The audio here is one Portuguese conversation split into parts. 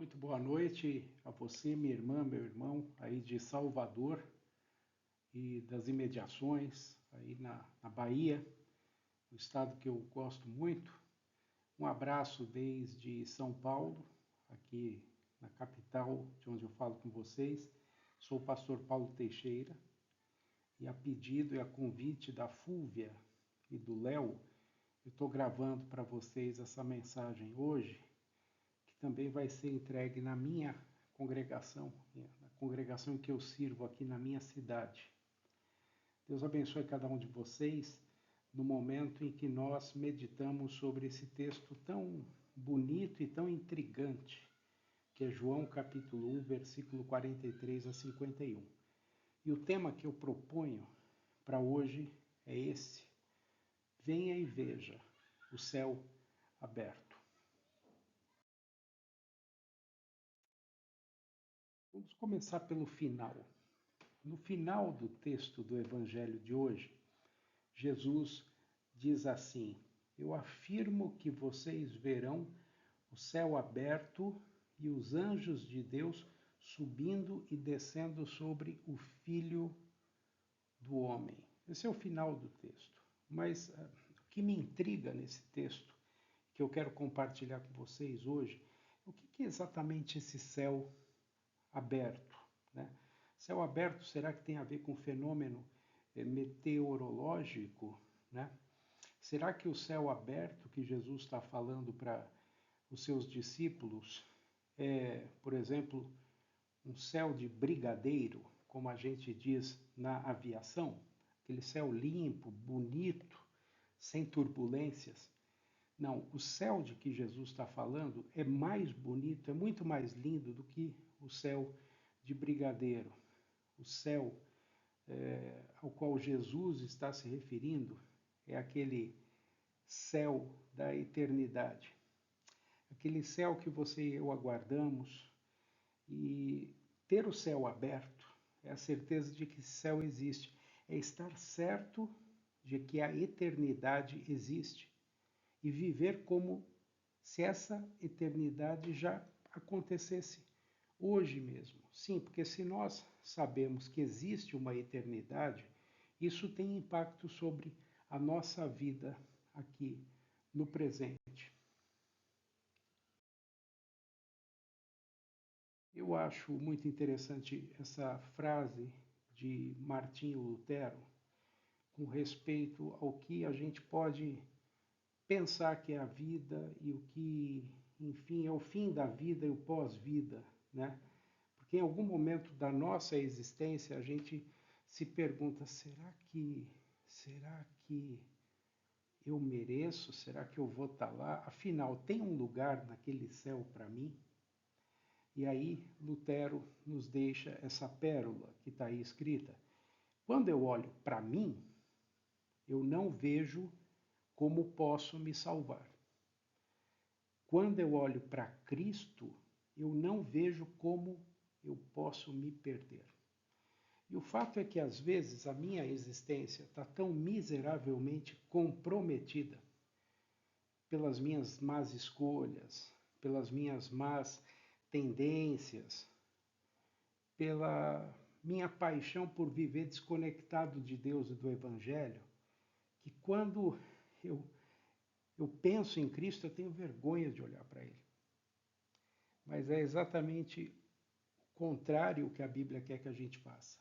Muito boa noite a você, minha irmã, meu irmão, aí de Salvador e das imediações, aí na Bahia, um estado que eu gosto muito. Um abraço desde São Paulo, aqui na capital, de onde eu falo com vocês. Sou o pastor Paulo Teixeira e a pedido e a convite da Fúvia e do Léo, eu estou gravando para vocês essa mensagem hoje, que também vai ser entregue na minha congregação, na congregação em que eu sirvo aqui na minha cidade. Deus abençoe cada um de vocês no momento em que nós meditamos sobre esse texto tão bonito e tão intrigante, que é João capítulo 1, versículo 43 a 51. E o tema que eu proponho para hoje é esse: venha e veja o céu aberto. Vamos começar pelo final. No final do texto do Evangelho de hoje, Jesus diz assim: eu afirmo que vocês verão o céu aberto e os anjos de Deus subindo e descendo sobre o Filho do Homem. Esse é o final do texto. Mas o que me intriga nesse texto, que eu quero compartilhar com vocês hoje, o que é exatamente esse céu aberto, né? Céu aberto, será que tem a ver com fenômeno meteorológico, né? Será que o céu aberto que Jesus está falando para os seus discípulos é, por exemplo, um céu de brigadeiro, como a gente diz na aviação? Aquele céu limpo, bonito, sem turbulências? Não, o céu de que Jesus está falando é mais bonito, é muito mais lindo do que o céu de brigadeiro. O céu ao qual Jesus está se referindo é aquele céu da eternidade. Aquele céu que você e eu aguardamos. E ter o céu aberto é a certeza de que esse céu existe. É estar certo de que a eternidade existe e viver como se essa eternidade já acontecesse hoje mesmo. Sim, porque se nós sabemos que existe uma eternidade, isso tem impacto sobre a nossa vida aqui no presente. Eu acho muito interessante essa frase de Martinho Lutero com respeito ao que a gente pode pensar que é a vida e o que, enfim, é o fim da vida e o pós-vida, né? Porque em algum momento da nossa existência a gente se pergunta: será que eu mereço? Será que eu vou estar lá? Afinal, tem um lugar naquele céu para mim? E aí Lutero nos deixa essa pérola que está aí escrita: quando eu olho para mim, eu não vejo como posso me salvar. Quando eu olho para Cristo, eu não vejo como eu posso me perder. E o fato é que às vezes a minha existência está tão miseravelmente comprometida pelas minhas más escolhas, pelas minhas más tendências, pela minha paixão por viver desconectado de Deus e do Evangelho, que quando eu penso em Cristo, eu tenho vergonha de olhar para Ele. Mas é exatamente o contrário que a Bíblia quer que a gente faça.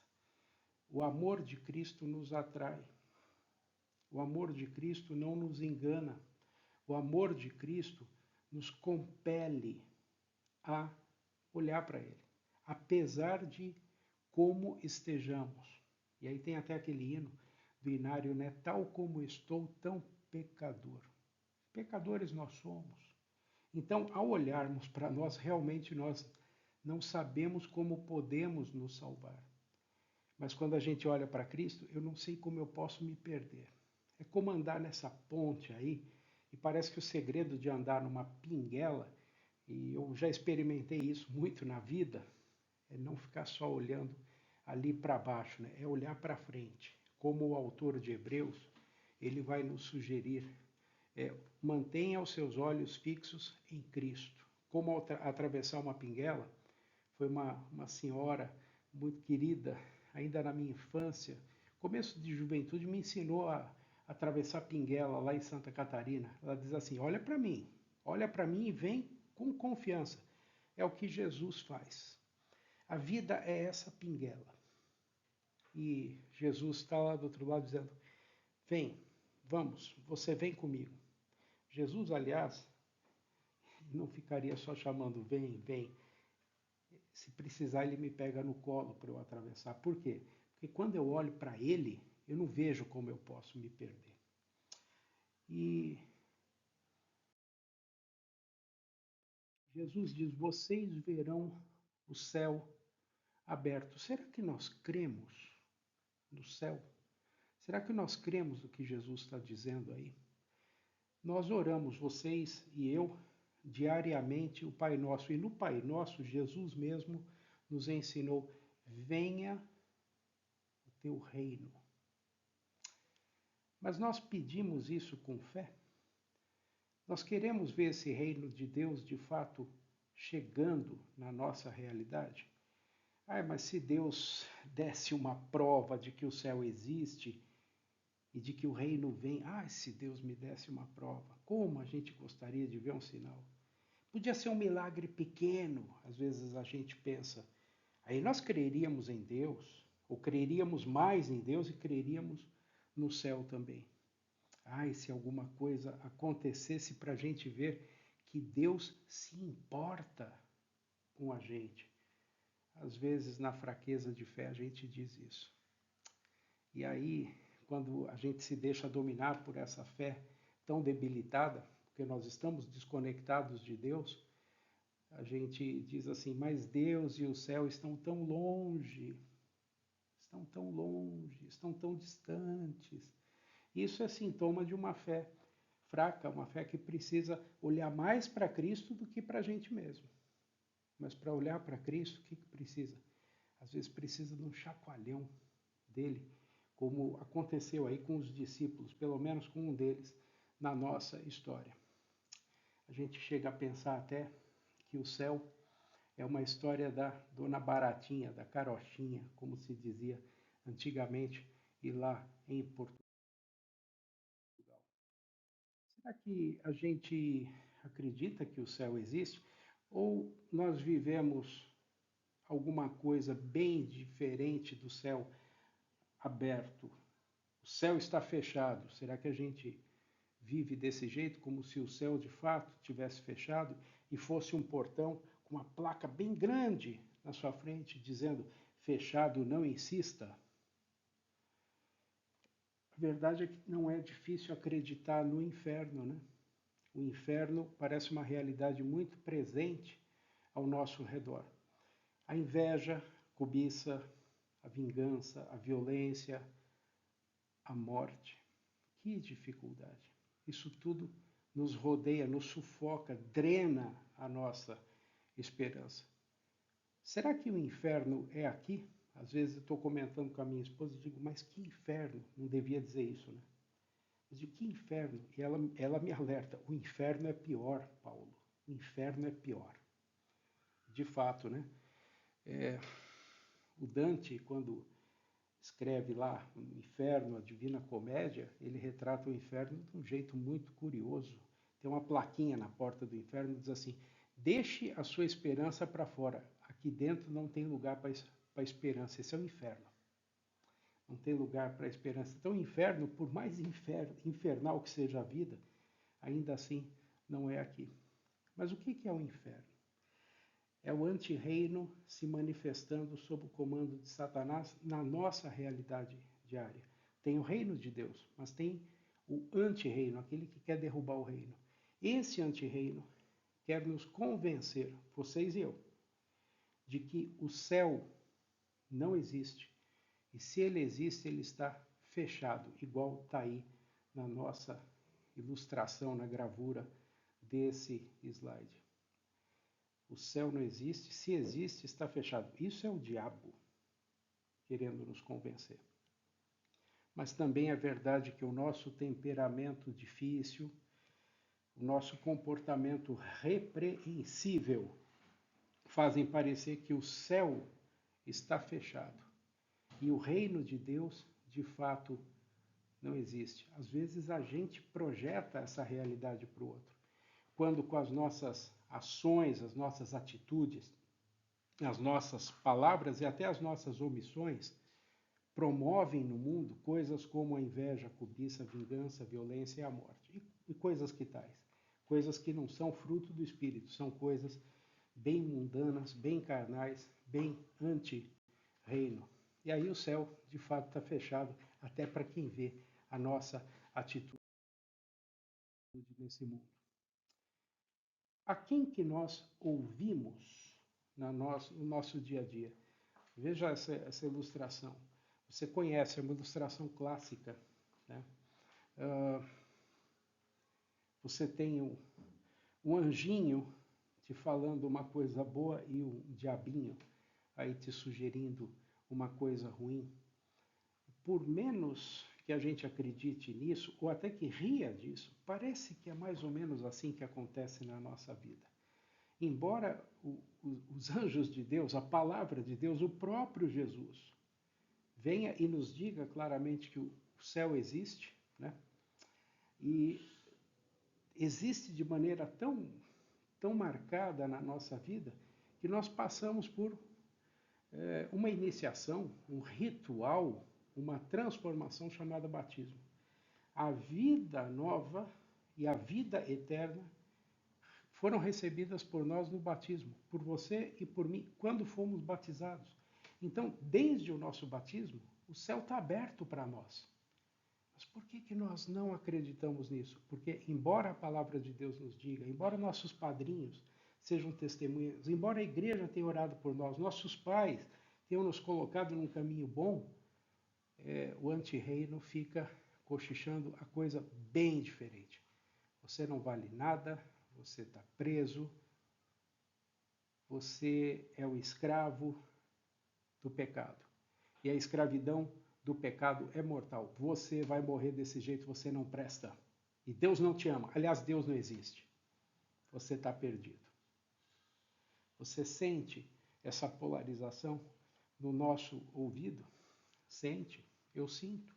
O amor de Cristo nos atrai. O amor de Cristo não nos engana. O amor de Cristo nos compele a olhar para Ele, apesar de como estejamos. E aí tem até aquele hino do Inário, né? Tal como estou, tão pecador. Pecadores nós somos. Então, ao olharmos para nós, realmente nós não sabemos como podemos nos salvar. Mas quando a gente olha para Cristo, eu não sei como eu posso me perder. É como andar nessa ponte aí, e parece que o segredo de andar numa pinguela, e eu já experimentei isso muito na vida, é não ficar só olhando ali para baixo, né? É olhar para frente. Como o autor de Hebreus, ele vai nos sugerir, mantenha os seus olhos fixos em Cristo. como atravessar uma pinguela. Foi uma senhora muito querida, ainda na minha infância, começo de juventude, me ensinou a atravessar a pinguela lá em Santa Catarina. Ela diz assim: olha para mim e vem com confiança. É o que Jesus faz. A vida é essa pinguela. E Jesus está lá do outro lado dizendo: vem, vamos, você vem comigo. Jesus, aliás, não ficaria só chamando vem, vem. Se precisar, ele me pega no colo para eu atravessar. Por quê? Porque quando eu olho para ele, eu não vejo como eu posso me perder. E Jesus diz: vocês verão o céu aberto. Será que nós cremos no céu? Será que nós cremos no que Jesus está dizendo aí? Nós oramos, vocês e eu, diariamente o Pai Nosso. E no Pai Nosso, Jesus mesmo nos ensinou: venha o teu reino. Mas nós pedimos isso com fé? Nós queremos ver esse reino de Deus de fato chegando na nossa realidade? Mas se Deus desse uma prova de que o céu existe e de que o reino vem, se Deus me desse uma prova, como a gente gostaria de ver um sinal. Podia ser um milagre pequeno, às vezes a gente pensa. Aí nós creríamos em Deus, ou creríamos mais em Deus e creríamos no céu também. E se alguma coisa acontecesse para a gente ver que Deus se importa com a gente. Às vezes, na fraqueza de fé, a gente diz isso. E aí, quando a gente se deixa dominar por essa fé tão debilitada, porque nós estamos desconectados de Deus, a gente diz assim: mas Deus e o céu estão tão longe, estão tão distantes. Isso é sintoma de uma fé fraca, uma fé que precisa olhar mais para Cristo do que para a gente mesmo. Mas para olhar para Cristo, o que precisa? Às vezes precisa de um chacoalhão dele, como aconteceu aí com os discípulos, pelo menos com um deles, na nossa história. A gente chega a pensar até que o céu é uma história da Dona Baratinha, da Carochinha, como se dizia antigamente, e lá em Portugal. Será que a gente acredita que o céu existe? Ou nós vivemos alguma coisa bem diferente do céu aberto? O céu está fechado. Será que a gente vive desse jeito, como se o céu de fato tivesse fechado e fosse um portão com uma placa bem grande na sua frente dizendo: fechado, não insista? A verdade é que não é difícil acreditar no inferno, né? O inferno parece uma realidade muito presente ao nosso redor. A inveja, a cobiça, a vingança, a violência, a morte. Que dificuldade! Isso tudo nos rodeia, nos sufoca, drena a nossa esperança. Será que o inferno é aqui? Às vezes eu estou comentando com a minha esposa e digo: mas que inferno? Não devia dizer isso, né? Eu digo: que inferno? E ela me alerta: o inferno é pior, Paulo. O inferno é pior. De fato, né? O Dante, quando escreve lá o Inferno, a Divina Comédia, ele retrata o inferno de um jeito muito curioso. Tem uma plaquinha na porta do inferno que diz assim: deixe a sua esperança para fora. Aqui dentro não tem lugar para esperança. Esse é o inferno. Não tem lugar para esperança. Então, o inferno, por mais infernal que seja a vida, ainda assim não é aqui. Mas o que é o inferno? É o antirreino se manifestando sob o comando de Satanás na nossa realidade diária. Tem o reino de Deus, mas tem o antirreino, aquele que quer derrubar o reino. Esse antirreino quer nos convencer, vocês e eu, de que o céu não existe. E se ele existe, ele está fechado, igual está aí na nossa ilustração, na gravura desse slide. O céu não existe, se existe, está fechado. Isso é o diabo querendo nos convencer. Mas também é verdade que o nosso temperamento difícil, o nosso comportamento repreensível fazem parecer que o céu está fechado e o reino de Deus, de fato, não existe. Às vezes a gente projeta essa realidade para o outro, quando com as nossas ações, as nossas atitudes, as nossas palavras e até as nossas omissões promovem no mundo coisas como a inveja, a cobiça, a vingança, a violência e a morte. E coisas que tais? Coisas que não são fruto do Espírito, são coisas bem mundanas, bem carnais, bem anti-reino. E aí o céu, de fato, está fechado até para quem vê a nossa atitude nesse mundo. A quem que nós ouvimos no nosso dia a dia? Veja essa ilustração. Você conhece, é uma ilustração clássica. Né? Você tem um anjinho te falando uma coisa boa e um diabinho aí te sugerindo uma coisa ruim. Por menos que a gente acredite nisso, ou até que ria disso, parece que é mais ou menos assim que acontece na nossa vida. Embora os anjos de Deus, a palavra de Deus, o próprio Jesus, venha e nos diga claramente que o céu existe, né? E existe de maneira tão marcada na nossa vida que nós passamos por uma iniciação, um ritual, uma transformação chamada batismo. A vida nova e a vida eterna foram recebidas por nós no batismo, por você e por mim, quando fomos batizados. Então, desde o nosso batismo, o céu está aberto para nós. Mas por que nós não acreditamos nisso? Porque, embora a palavra de Deus nos diga, embora nossos padrinhos sejam testemunhas, embora a igreja tenha orado por nós, nossos pais tenham nos colocado num caminho bom, o antirreino fica cochichando a coisa bem diferente. Você não vale nada, você está preso, você é o escravo do pecado. E a escravidão do pecado é mortal. Você vai morrer desse jeito, você não presta. E Deus não te ama. Aliás, Deus não existe. Você está perdido. Você sente essa polarização no nosso ouvido? Sente? Eu sinto.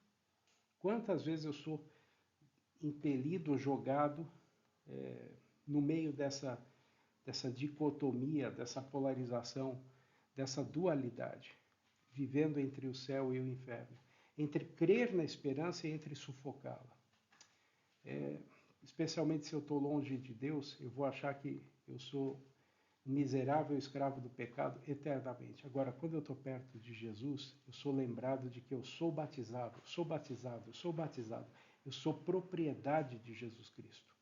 Quantas vezes eu sou impelido, jogado no meio dessa dicotomia, dessa polarização, dessa dualidade, vivendo entre o céu e o inferno, entre crer na esperança e entre sufocá-la. Especialmente se eu estou longe de Deus, eu vou achar que eu sou um miserável escravo do pecado eternamente. Agora, quando eu estou perto de Jesus, eu sou lembrado de que eu sou batizado, sou batizado, sou batizado. Eu sou propriedade de Jesus Cristo.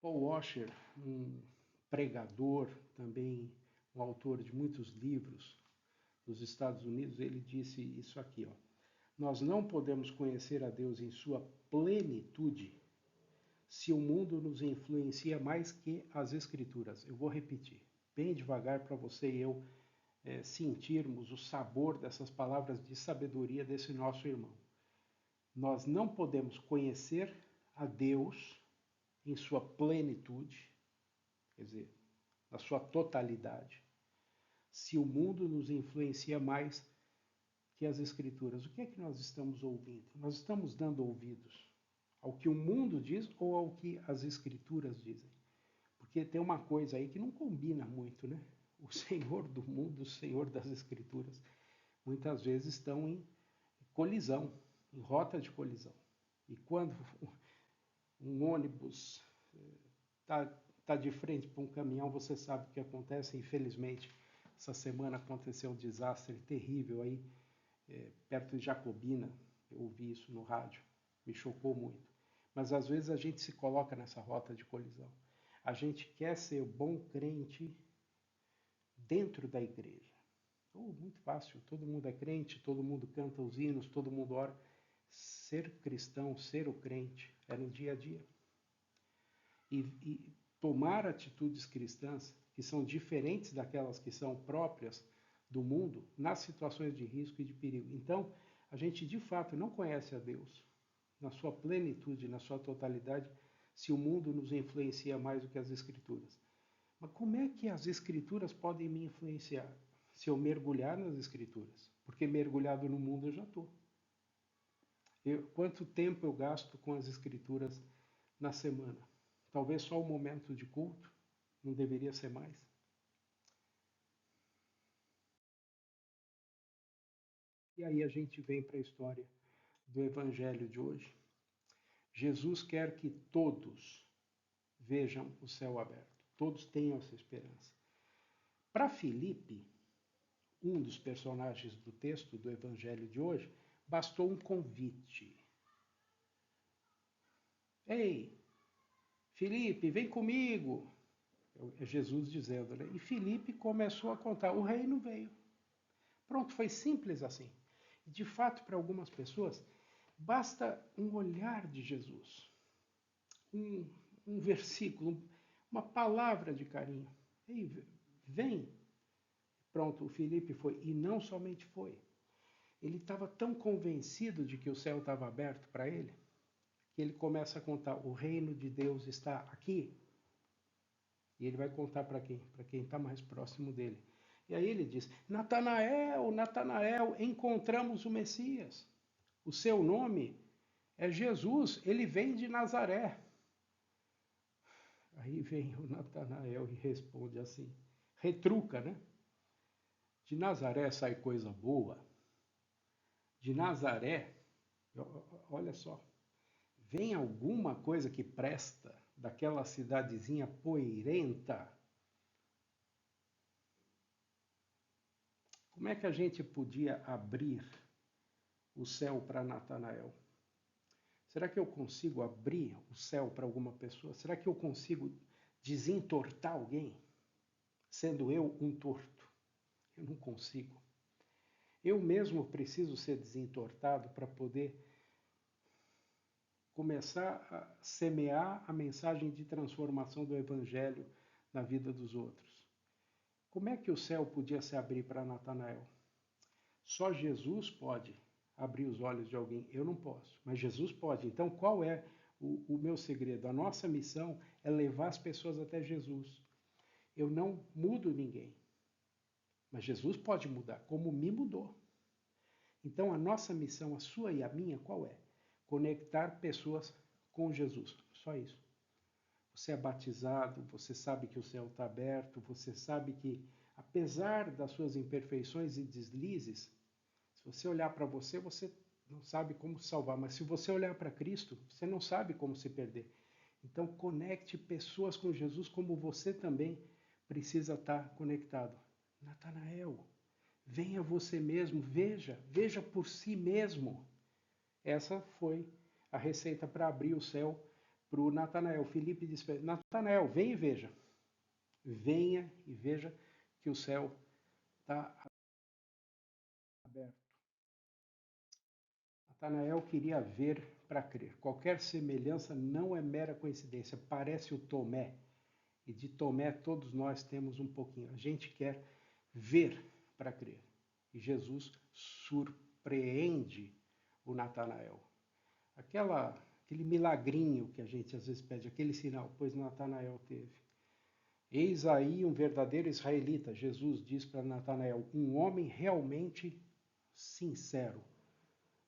Paul Washer, um pregador, também um autor de muitos livros dos Estados Unidos, ele disse isso aqui, ó. Nós não podemos conhecer a Deus em sua plenitude se o mundo nos influencia mais que as Escrituras. Eu vou repetir, bem devagar para você e eu sentirmos o sabor dessas palavras de sabedoria desse nosso irmão. Nós não podemos conhecer a Deus em sua plenitude, quer dizer, na sua totalidade, se o mundo nos influencia mais que as Escrituras. O que é que nós estamos ouvindo? Nós estamos dando ouvidos ao que o mundo diz ou ao que as Escrituras dizem? Porque tem uma coisa aí que não combina muito, né? O Senhor do mundo, o Senhor das Escrituras, muitas vezes estão em colisão, em rota de colisão. E quando um ônibus está de frente para um caminhão, você sabe o que acontece. Infelizmente, essa semana aconteceu um desastre terrível aí, perto de Jacobina. Eu ouvi isso no rádio, me chocou muito. Mas às vezes a gente se coloca nessa rota de colisão. A gente quer ser bom crente dentro da igreja. Muito fácil, todo mundo é crente, todo mundo canta os hinos, todo mundo ora. Ser cristão, ser o crente, é no dia a dia. E tomar atitudes cristãs que são diferentes daquelas que são próprias do mundo nas situações de risco e de perigo. Então, a gente de fato não conhece a Deus na sua plenitude, na sua totalidade, se o mundo nos influencia mais do que as Escrituras. Mas como é que as Escrituras podem me influenciar? Se eu mergulhar nas Escrituras. Porque mergulhado no mundo eu já estou. Quanto tempo eu gasto com as Escrituras na semana? Talvez só um momento de culto, não deveria ser mais. E aí a gente vem para a história do Evangelho de hoje. Jesus quer que todos vejam o céu aberto, todos tenham essa esperança. Para Filipe, um dos personagens do texto do Evangelho de hoje, bastou um convite. Ei, Filipe, vem comigo. É Jesus dizendo, né? E Filipe começou a contar, o reino veio. Pronto, foi simples assim. De fato, para algumas pessoas, basta um olhar de Jesus, um versículo, uma palavra de carinho. Ei, vem. Pronto, o Filipe foi. E não somente foi. Ele estava tão convencido de que o céu estava aberto para ele, que ele começa a contar, o reino de Deus está aqui. E ele vai contar para quem? Para quem está mais próximo dele. E aí ele diz, Natanael, Natanael, encontramos o Messias. O seu nome é Jesus, ele vem de Nazaré. Aí vem o Natanael e responde assim, retruca, né? De Nazaré sai coisa boa. De Nazaré, olha só, vem alguma coisa que presta daquela cidadezinha poeirenta? Como é que a gente podia abrir o céu para Natanael? Será que eu consigo abrir o céu para alguma pessoa? Será que eu consigo desentortar alguém, sendo eu um torto? Eu não consigo. Eu mesmo preciso ser desentortado para poder começar a semear a mensagem de transformação do Evangelho na vida dos outros. Como é que o céu podia se abrir para Natanael? Só Jesus pode abrir os olhos de alguém. Eu não posso, mas Jesus pode. Então, qual é o meu segredo? A nossa missão é levar as pessoas até Jesus. Eu não mudo ninguém, mas Jesus pode mudar, como me mudou. Então, a nossa missão, a sua e a minha, qual é? Conectar pessoas com Jesus. Só isso. Você é batizado, você sabe que o céu está aberto, você sabe que, apesar das suas imperfeições e deslizes, se você olhar para você, você não sabe como se salvar. Mas se você olhar para Cristo, você não sabe como se perder. Então, conecte pessoas com Jesus como você também precisa estar conectado. Natanael, venha você mesmo, veja por si mesmo. Essa foi a receita para abrir o céu para o Natanael. Filipe disse, Natanael, vem e veja. Venha e veja que o céu está aberto. Natanael queria ver para crer. Qualquer semelhança não é mera coincidência. Parece o Tomé. E de Tomé todos nós temos um pouquinho. A gente quer ver para crer. E Jesus surpreende o Natanael. Aquele milagrinho que a gente às vezes pede, aquele sinal, pois Natanael teve. Eis aí um verdadeiro israelita, Jesus diz para Natanael, um homem realmente sincero.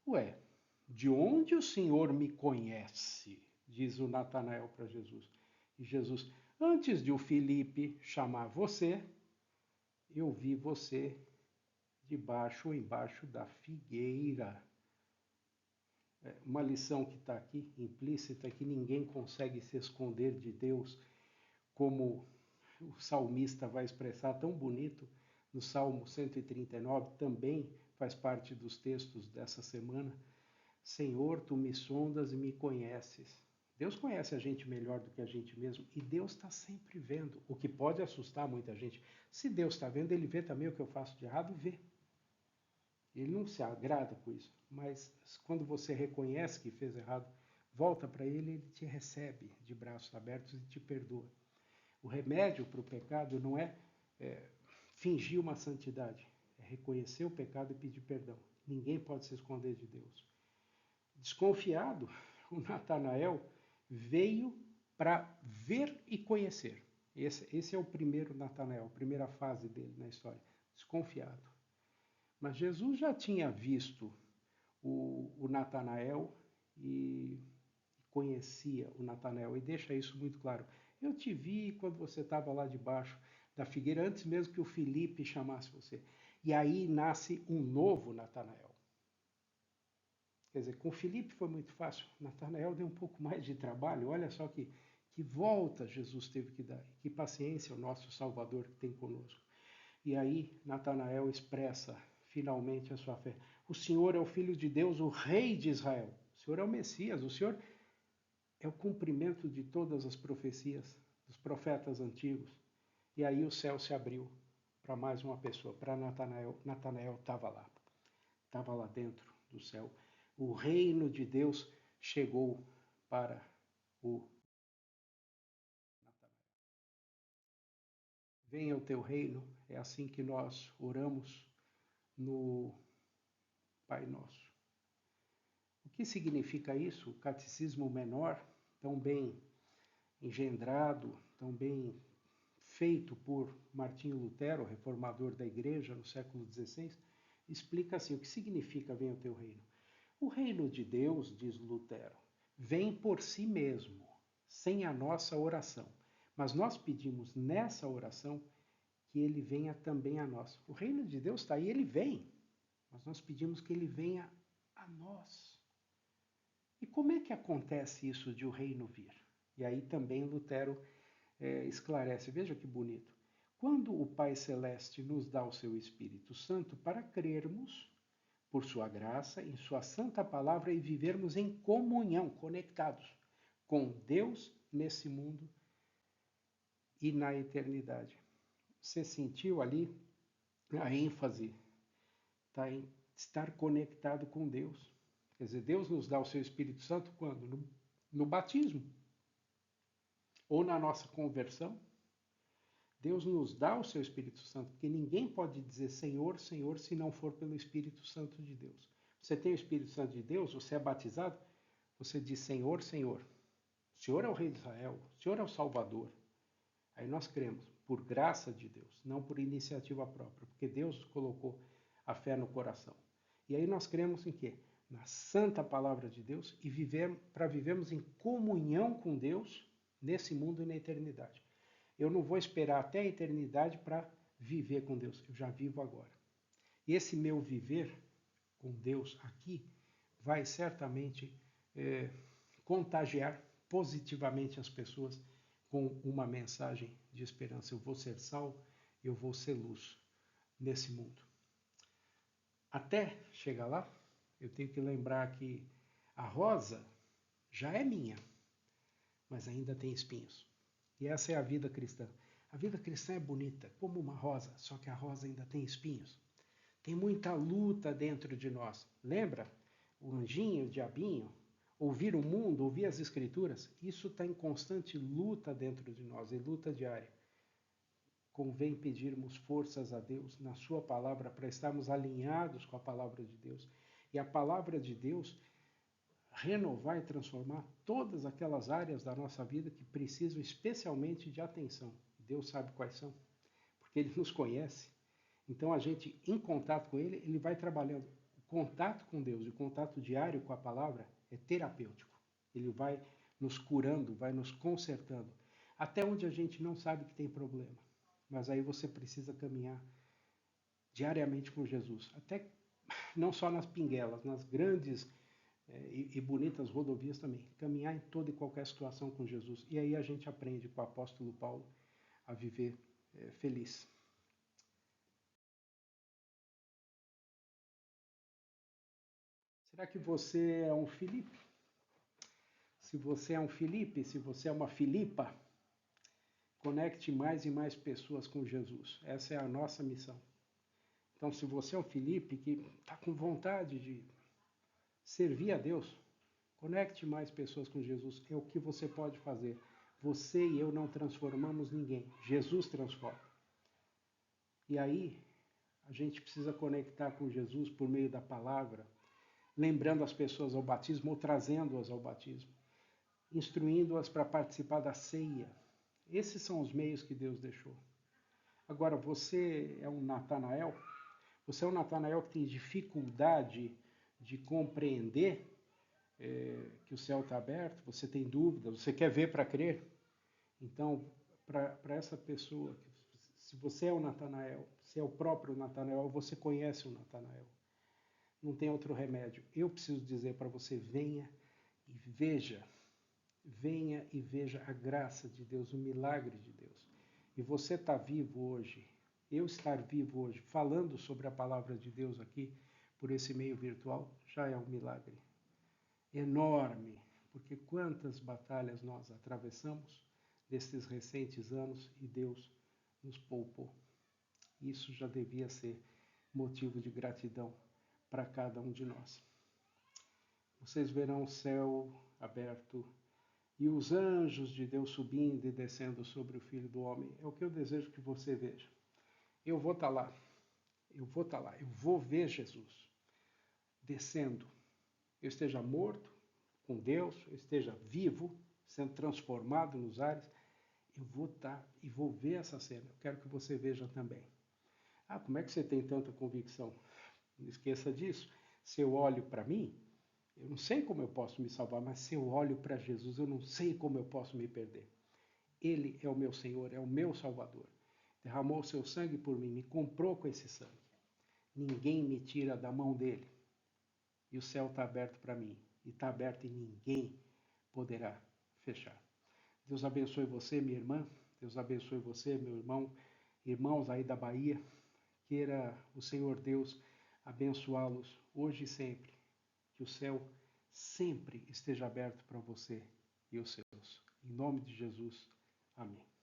Ué, de onde o Senhor me conhece? Diz o Natanael para Jesus. E Jesus, antes de o Filipe chamar você, eu vi você debaixo ou embaixo da figueira. Uma lição que está aqui, implícita, é que ninguém consegue se esconder de Deus, como o salmista vai expressar tão bonito no Salmo 139, também faz parte dos textos dessa semana. Senhor, tu me sondas e me conheces. Deus conhece a gente melhor do que a gente mesmo e Deus está sempre vendo, o que pode assustar muita gente. Se Deus está vendo, Ele vê também o que eu faço de errado e vê. Ele não se agrada com isso, mas quando você reconhece que fez errado, volta para Ele, Ele te recebe de braços abertos e te perdoa. O remédio para o pecado não é fingir uma santidade, é reconhecer o pecado e pedir perdão. Ninguém pode se esconder de Deus. Desconfiado, o Natanael veio para ver e conhecer. Esse é o primeiro Natanael, a primeira fase dele na história, desconfiado. Mas Jesus já tinha visto o Natanael e conhecia o Natanael, e deixa isso muito claro. Eu te vi quando você estava lá debaixo da figueira, antes mesmo que o Filipe chamasse você. E aí nasce um novo Natanael. Quer dizer, com o Filipe foi muito fácil, Natanael deu um pouco mais de trabalho, olha só que volta Jesus teve que dar, que paciência o nosso Salvador que tem conosco. E aí Natanael expressa finalmente a sua fé. O Senhor é o Filho de Deus, o Rei de Israel. O Senhor é o Messias, o Senhor é o cumprimento de todas as profecias dos profetas antigos. E aí o céu se abriu para mais uma pessoa, para Natanael. Natanael estava lá dentro do céu. O reino de Deus chegou para o Natanael. Venha o teu reino, é assim que nós oramos no Pai Nosso. O que significa isso? O catecismo menor, tão bem engendrado, tão bem feito por Martinho Lutero, reformador da Igreja no século XVI, explica assim: o que significa venha o teu reino? O reino de Deus, diz Lutero, vem por si mesmo, sem a nossa oração. Mas nós pedimos nessa oração que ele venha também a nós. O reino de Deus está aí, ele vem, mas nós pedimos que ele venha a nós. E como é que acontece isso de o reino vir? E aí também Lutero esclarece, veja que bonito. Quando o Pai Celeste nos dá o seu Espírito Santo para crermos, por sua graça, em sua santa palavra e vivermos em comunhão, conectados com Deus nesse mundo e na eternidade. Você sentiu ali a ênfase, tá, em estar conectado com Deus. Quer dizer, Deus nos dá o seu Espírito Santo quando? No batismo. Ou na nossa conversão. Deus nos dá o seu Espírito Santo, porque ninguém pode dizer Senhor, Senhor, se não for pelo Espírito Santo de Deus. Você tem o Espírito Santo de Deus, você é batizado, você diz Senhor, Senhor. O Senhor é o Rei de Israel, o Senhor é o Salvador. Aí nós cremos, por graça de Deus, não por iniciativa própria, porque Deus colocou a fé no coração. E aí nós cremos em quê? Na santa palavra de Deus e para vivermos em comunhão com Deus nesse mundo e na eternidade. Eu não vou esperar até a eternidade para viver com Deus, eu já vivo agora. E esse meu viver com Deus aqui vai certamente contagiar positivamente as pessoas com uma mensagem de esperança. Eu vou ser sal, eu vou ser luz nesse mundo. Até chegar lá, eu tenho que lembrar que a rosa já é minha, mas ainda tem espinhos. E essa é a vida cristã. A vida cristã é bonita, como uma rosa, só que a rosa ainda tem espinhos. Tem muita luta dentro de nós. Lembra? O anjinho, o diabinho, ouvir o mundo, ouvir as escrituras, isso está em constante luta dentro de nós, e luta diária. Convém pedirmos forças a Deus na sua palavra para estarmos alinhados com a palavra de Deus. E a palavra de Deus renovar e transformar todas aquelas áreas da nossa vida que precisam especialmente de atenção. Deus sabe quais são, porque Ele nos conhece. Então a gente, em contato com Ele, Ele vai trabalhando. O contato com Deus e o contato diário com a palavra é terapêutico. Ele vai nos curando, vai nos consertando. Até onde a gente não sabe que tem problema. Mas aí você precisa caminhar diariamente com Jesus. Até não só nas pinguelas, nas grandes e bonitas rodovias também. Caminhar em toda e qualquer situação com Jesus. E aí a gente aprende com o apóstolo Paulo a viver feliz. Será que você é um Filipe? Se você é um Filipe, se você é uma Filipa, conecte mais e mais pessoas com Jesus. Essa é a nossa missão. Então, se você é um Filipe que está com vontade de servir a Deus, conecte mais pessoas com Jesus. É o que você pode fazer. Você e eu não transformamos ninguém. Jesus transforma. E aí, a gente precisa conectar com Jesus por meio da palavra, lembrando as pessoas ao batismo ou trazendo-as ao batismo, instruindo-as para participar da ceia. Esses são os meios que Deus deixou. Agora, você é um Natanael? Você é um Natanael que tem dificuldade de compreender que o céu está aberto? Você tem dúvidas? Você quer ver para crer? Então, para essa pessoa, se você é o Natanael, se é o próprio Natanael, você conhece o Natanael. Não tem outro remédio. Eu preciso dizer para você, venha e veja a graça de Deus, o milagre de Deus. E você está vivo hoje, eu estar vivo hoje, falando sobre a palavra de Deus aqui, por esse meio virtual, já é um milagre enorme, porque quantas batalhas nós atravessamos nesses recentes anos e Deus nos poupou. Isso já devia ser motivo de gratidão para cada um de nós. Vocês verão o céu aberto e os anjos de Deus subindo e descendo sobre o Filho do Homem. É o que eu desejo que você veja. Eu vou estar lá. Eu vou ver Jesus descendo. Eu esteja morto com Deus, eu esteja vivo, sendo transformado nos ares. Eu vou estar e vou ver essa cena. Eu quero que você veja também. Ah, como é que você tem tanta convicção? Não esqueça disso. Se eu olho para mim, eu não sei como eu posso me salvar, mas se eu olho para Jesus, eu não sei como eu posso me perder. Ele é o meu Senhor, é o meu Salvador. Derramou o seu sangue por mim, me comprou com esse sangue. Ninguém me tira da mão dele. E o céu está aberto para mim. E está aberto e ninguém poderá fechar. Deus abençoe você, minha irmã. Deus abençoe você, meu irmão. Irmãos aí da Bahia. Queira o Senhor Deus abençoá-los hoje e sempre. Que o céu sempre esteja aberto para você e os seus. Em nome de Jesus. Amém.